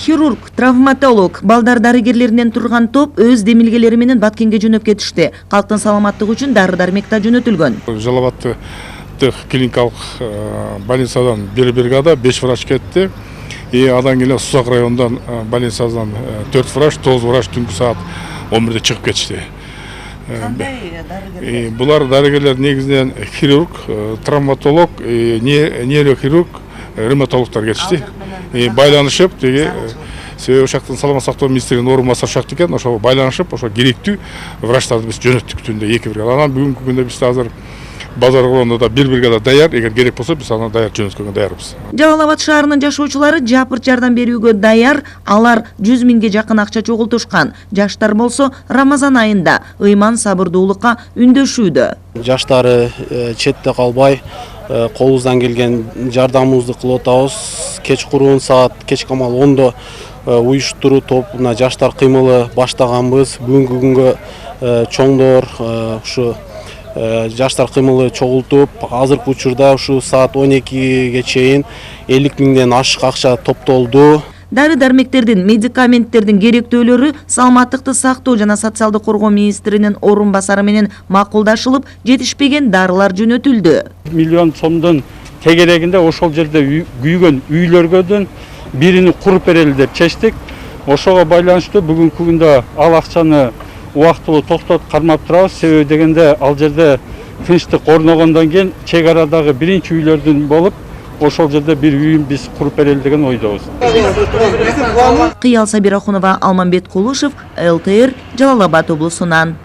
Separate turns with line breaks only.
Хирург, травматолог, балдар дарыгерлеринен турган топ өз демилгелери менен Баткенге жөнөп кетишти. Калктын саламаттыгы үчүн дары-дармектер жөнөтүлгөн.
Жалал-Абадты клиникалык больницадан бир бригада 5 врач кетти. Адан келе Сузак районунан больницадан 4 врач, 9 врач түнкү саат 11-де чыгып кетишти. Булар дарыгерлер негизинен хирург, травматолог, нейрохирург, ревматологдор кетишти. Байланышып, себеби ошактын саламат сактоо министринин орун басар шакт экен, ошо байланышып, ошо керектүү врачтарды биз жөнөттүк түндө 2 бригада. Анан бүгүнкү күндө биз азыр базар кургондо да 1 бригада даяр, эгер керек болсо биз аны даяр жөнөткөнгө даярбыз.
Жалал-Абад шаарынын жашоочулары жапырт жардам берүүгө даяр, алар 100 миңге жакын акча чогултушкан. Жаштар болсо Рамазан айында ыйман сабырдуулукка үндөшүүдө.
Жаштары четте калбай, колубуздан келген жардамыбызды кылып атабыз. Кечкурун саат кечки амал 10-до уюштуруу топуна жаштар кыймылы баштаганбыз. Бүгүнкү күнгө чоңдор ушу жаштар кыймылы чогултуп, азыркы учурда ушу саат 12ге чейин 50 миңден ашык акча топтолду.
Дары-дармектердин, медикаменттердин керектөөлөрү саламаттыкты сактоо жана социалдык коргоо министринин орун басары менен макулдашылып, жетишпеген дарылар жөнөтүлдү.
Миллион сомдун тегерегинде ошол жерде күйгөн үйлөргөдөн бирини куруп берели деп чечтик. Ошого байланыштуу бүгүнкү күндө ал акчаны убактылуу токтотуп кармап турабыз. Себеби дегенде ал жерде тынчтык орногондон кийин чек арадагы биринчи үйлөрдүн болуп, ошол жерде бир үйүн биз куруп берели деген ойдобуз.
Кыял Сабирахунова, Алмамбет Кулушев, ЭлТР, Жалал-Абад облусунан.